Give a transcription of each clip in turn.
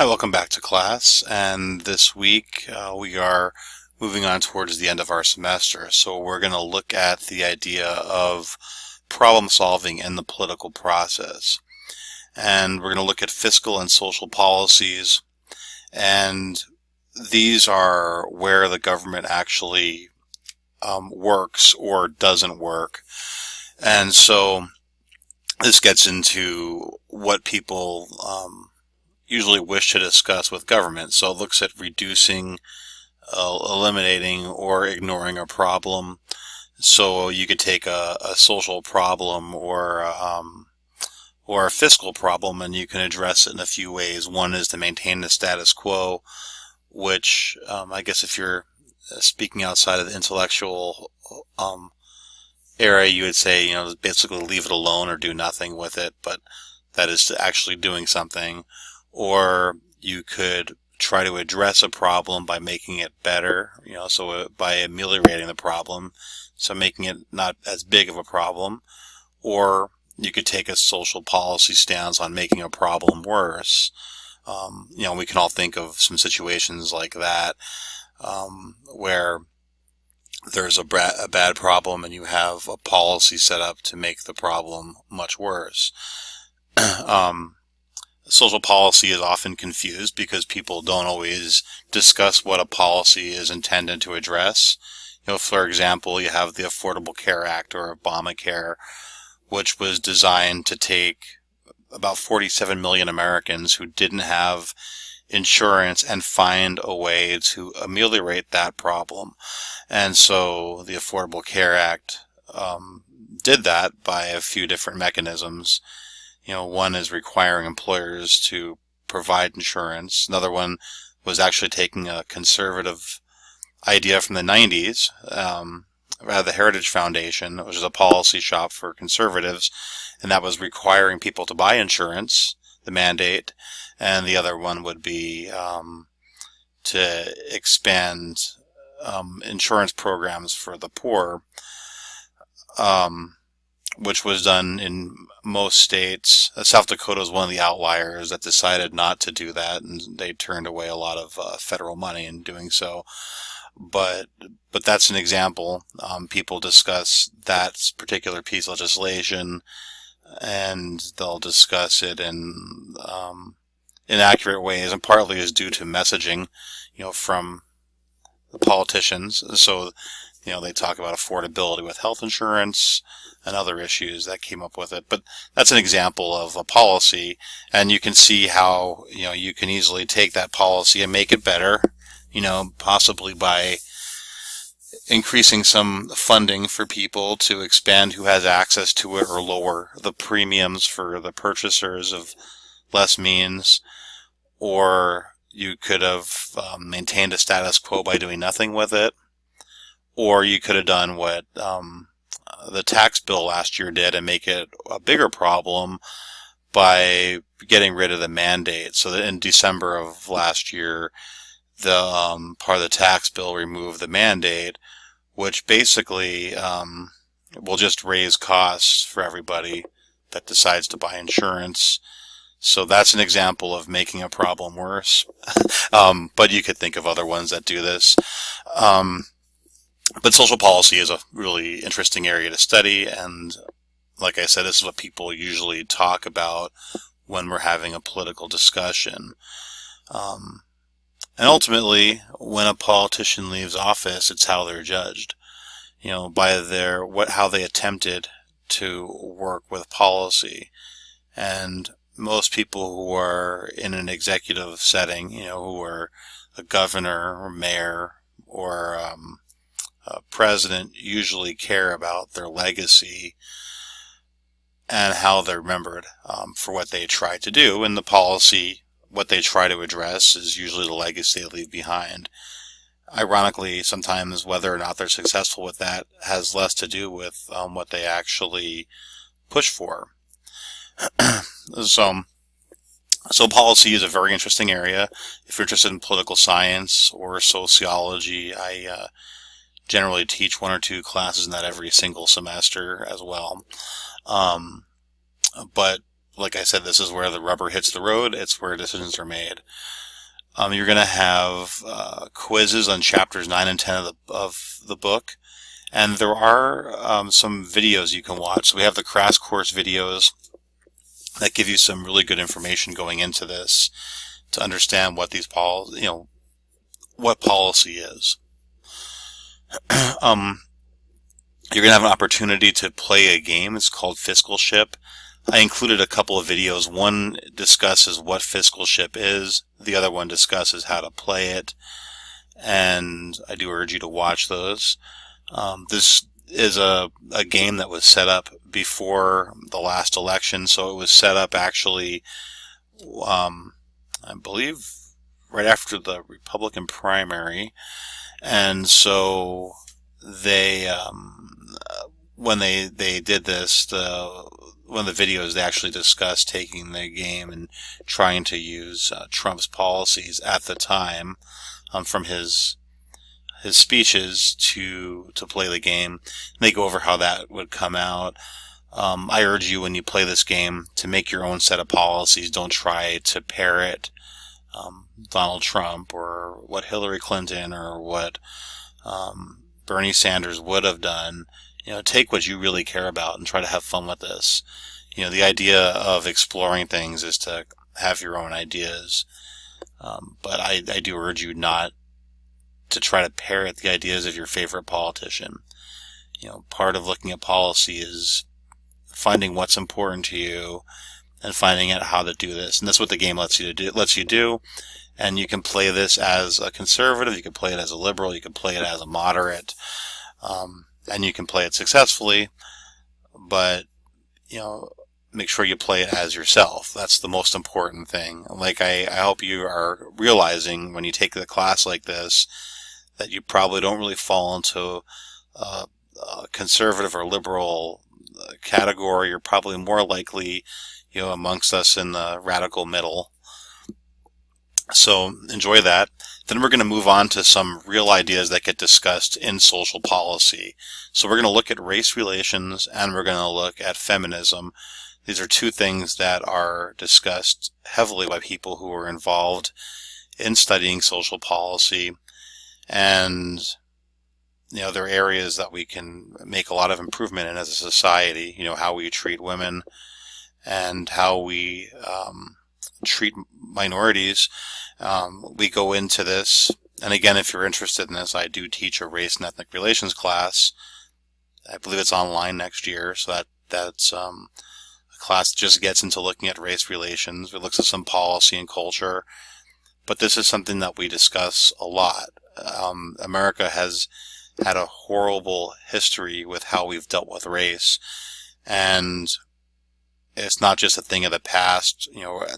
Hi, welcome back to class. And this week we are moving on towards the end of our semester. So we're going to look at the idea of problem solving in the political process. And we're going to look at fiscal and social policies. And these are where the government actually works or doesn't work. And so this gets into what people usually wish to discuss with government. So it looks at reducing, eliminating, or ignoring a problem. So you could take a social problem or a fiscal problem, and you can address it in a few ways. One is to maintain the status quo, which I guess if you're speaking outside of the intellectual area, you would say, basically leave it alone or do nothing with it, but that is actually doing something. Or you could try to address a problem by making it better, so by ameliorating the problem, so making it not as big of a problem. Or you could take a social policy stance on making a problem worse. We can all think of some situations like that, where there's a bad problem and you have a policy set up to make the problem much worse. Social policy is often confused because people don't always discuss what a policy is intended to address. For example, you have the Affordable Care Act, or Obamacare, which was designed to take about 47 million Americans who didn't have insurance and find a way to ameliorate that problem. And so the Affordable Care Act did that by a few different mechanisms. One is requiring employers to provide insurance. Another one was actually taking a conservative idea from the 90s, the Heritage Foundation, which is a policy shop for conservatives, and that was requiring people to buy insurance, the mandate. And the other one would be to expand insurance programs for the poor, which was done in most states. South Dakota is one of the outliers that decided not to do that, and they turned away a lot of federal money in doing so. But that's an example. People discuss that particular piece of legislation, and they'll discuss it in inaccurate ways, and partly is due to messaging, from the politicians. So, they talk about affordability with health insurance and other issues that came up with it. But that's an example of a policy, and you can see how, you can easily take that policy and make it better, possibly by increasing some funding for people to expand who has access to it, or lower the premiums for the purchasers of less means. Or you could have maintained a status quo by doing nothing with it. Or you could have done what the tax bill last year did and make it a bigger problem by getting rid of the mandate. So that in December of last year, the part of the tax bill removed the mandate, which basically will just raise costs for everybody that decides to buy insurance. So that's an example of making a problem worse. But you could think of other ones that do this. But social policy is a really interesting area to study, and like I said, this is what people usually talk about when we're having a political discussion. And ultimately, when a politician leaves office, it's how they're judged, by how they attempted to work with policy. And most people who are in an executive setting, who are a governor or mayor or president, usually care about their legacy and how they're remembered for what they try to do. And the policy, what they try to address, is usually the legacy they leave behind. Ironically, sometimes whether or not they're successful with that has less to do with what they actually push for. So policy is a very interesting area. If you're interested in political science or sociology, I generally teach 1 or 2 classes in that every single semester as well. But like I said, this is where the rubber hits the road. It's where decisions are made. You're going to have quizzes on chapters 9 and 10 of the book. And there are some videos you can watch. So we have the crash course videos that give you some really good information going into this to understand what these what policy is. You're going to have an opportunity to play a game. It's called Fiscalship. I included a couple of videos. One discusses what Fiscalship is. The other one discusses how to play it. And I do urge you to watch those. This is a game that was set up before the last election. So it was set up actually, I believe, right after the Republican primary. And so they, when they did this, one of the videos, they actually discussed taking the game and trying to use Trump's policies at the time from his speeches to play the game. And they go over how that would come out. I urge you, when you play this game, to make your own set of policies. Don't try to parrot Donald Trump or what Hillary Clinton or what Bernie Sanders would have done. Take what you really care about and try to have fun with this. The idea of exploring things is to have your own ideas. But I do urge you not to try to parrot the ideas of your favorite politician. Part of looking at policy is finding what's important to you and finding out how to do this. And that's what the game lets you do. And you can play this as a conservative, you can play it as a liberal, you can play it as a moderate, and you can play it successfully, but, make sure you play it as yourself. That's the most important thing. Like, I hope you are realizing when you take a class like this that you probably don't really fall into a conservative or liberal category. You're probably more likely, amongst us in the radical middle. So enjoy that. Then we're going to move on to some real ideas that get discussed in social policy. So we're going to look at race relations and we're going to look at feminism. These are two things that are discussed heavily by people who are involved in studying social policy. And, there are areas that we can make a lot of improvement in as a society. How we treat women and how we treat minorities. We go into this, and again, if you're interested in this, I do teach a race and ethnic relations class. I believe it's online next year, so that's a class that just gets into looking at race relations. It looks at some policy and culture, but this is something that we discuss a lot. America has had a horrible history with how we've dealt with race, and it's not just a thing of the past.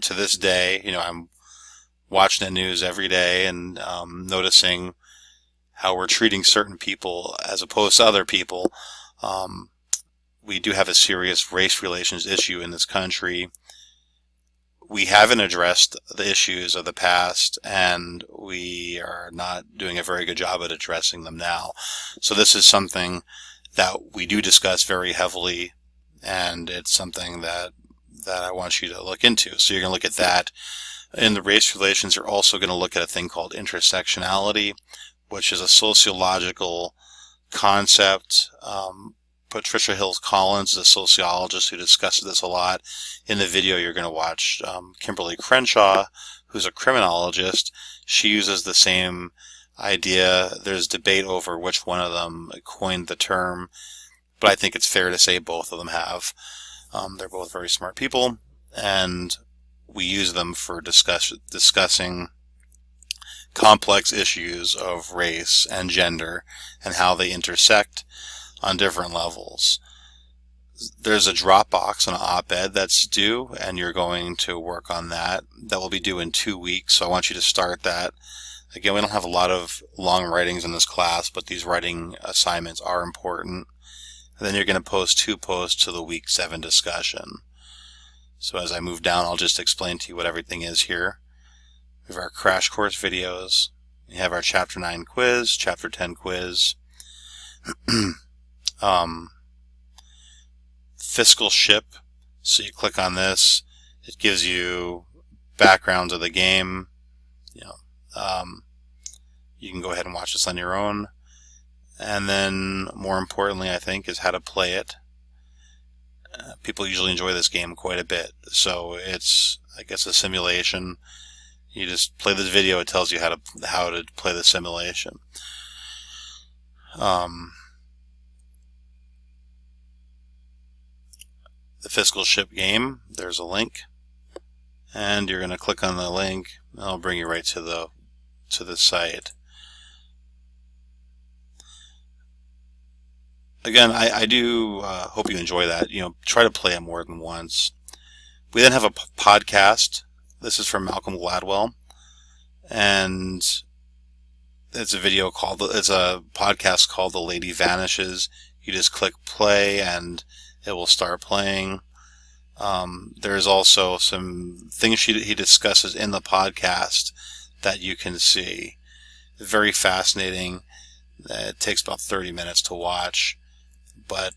To this day, I'm watching the news every day and noticing how we're treating certain people as opposed to other people. We do have a serious race relations issue in this country. We haven't addressed the issues of the past, and we are not doing a very good job at addressing them now. So this is something that we do discuss very heavily, and it's something that I want you to look into. So you're going to look at that. In the race relations, you're also going to look at a thing called intersectionality, which is a sociological concept. Patricia Hill Collins is a sociologist who discusses this a lot. In the video you're going to watch, Kimberly Crenshaw, who's a criminologist, she uses the same idea. There's debate over which one of them coined the term, but I think it's fair to say both of them have. They're both very smart people, and we use them for discussing complex issues of race and gender and how they intersect on different levels. There's a Dropbox, an op-ed that's due, and you're going to work on that. That will be due in 2 weeks, so I want you to start that. Again, we don't have a lot of long writings in this class, but these writing assignments are important. And then you're going to post 2 posts to the week 7 discussion. So as I move down, I'll just explain to you what everything is here. We have our crash course videos. We have our chapter 9 quiz, chapter 10 quiz. Fiscalship. So you click on this. It gives you backgrounds of the game. You know, you can go ahead and watch this on your own. And then, more importantly, I think, is how to play it. People usually enjoy this game quite a bit. So it's, I guess, a simulation. You just play this video. It tells you how to play the simulation. The Fiscal Ship game. There's a link, and you're going to click on the link. It'll bring you right to the site. Again, I do hope you enjoy that. You know, try to play it more than once. We then have a podcast. This is from Malcolm Gladwell, and it's a podcast called "The Lady Vanishes." You just click play, and it will start playing. There's also some things he discusses in the podcast that you can see. Very fascinating. It takes about 30 minutes to watch, but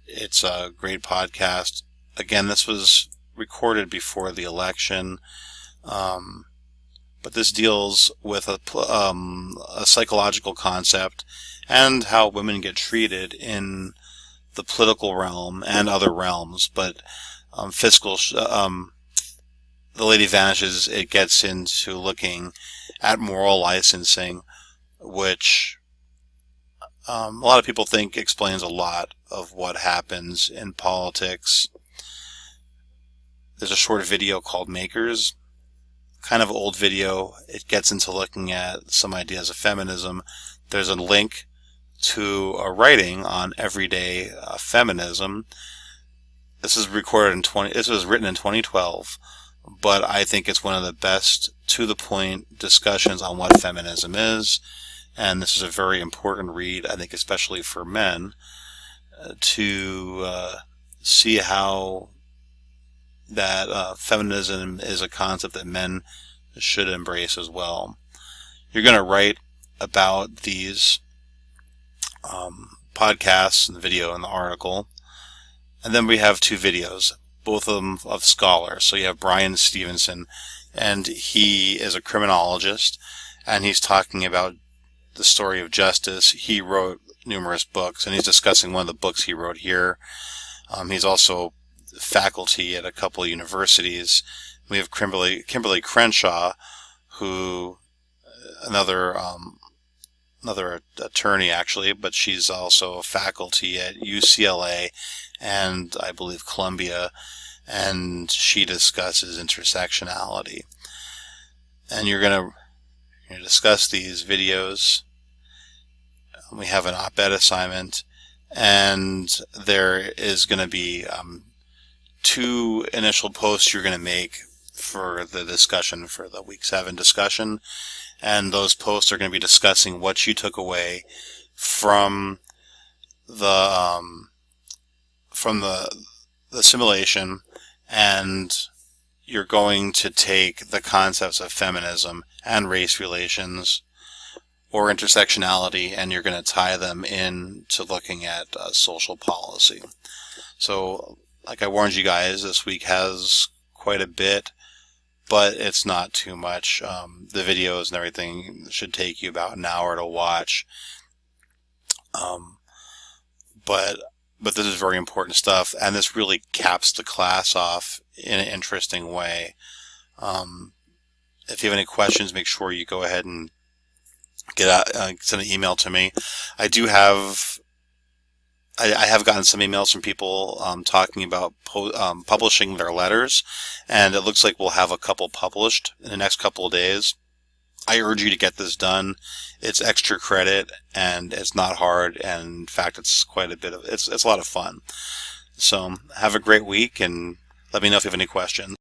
it's a great podcast. Again, this was recorded before the election, but this deals with a psychological concept and how women get treated in the political realm and other realms. But The Lady Vanishes, it gets into looking at moral licensing, which a lot of people think explains a lot of what happens in politics. There's a short video called Makers, kind of old video. It gets into looking at some ideas of feminism. There's a link to a writing on everyday feminism. This was written in 2012, but I think it's one of the best to-the-point discussions on what feminism is. And this is a very important read, I think, especially for men, to see how that feminism is a concept that men should embrace as well. You're going to write about these podcasts and the video and the article. And then we have two videos, both of them of scholars. So you have Brian Stevenson, and he is a criminologist, and he's talking about the story of justice. He wrote numerous books, and he's discussing one of the books he wrote here. He's also faculty at a couple of universities. We have Kimberly Crenshaw, who another attorney actually, but she's also a faculty at UCLA and I believe Columbia, and she discusses intersectionality. And you're going to discuss these videos. We have an op-ed assignment, and there is going to be two initial posts you're going to make for the discussion, for the Week 7 discussion. And those posts are going to be discussing what you took away from the simulation, and you're going to take the concepts of feminism and race relations or intersectionality, and you're going to tie them in to looking at social policy. So, like I warned you guys, this week has quite a bit, but it's not too much. The videos and everything should take you about an hour to watch. But this is very important stuff, and this really caps the class off in an interesting way. If you have any questions, make sure you go ahead and send an email to me. I have gotten some emails from people talking about publishing their letters, and it looks like we'll have a couple published in the next couple of days. I urge you to get this done. It's extra credit, and it's not hard, and in fact, it's quite a bit of it's a lot of fun. So have a great week, and let me know if you have any questions.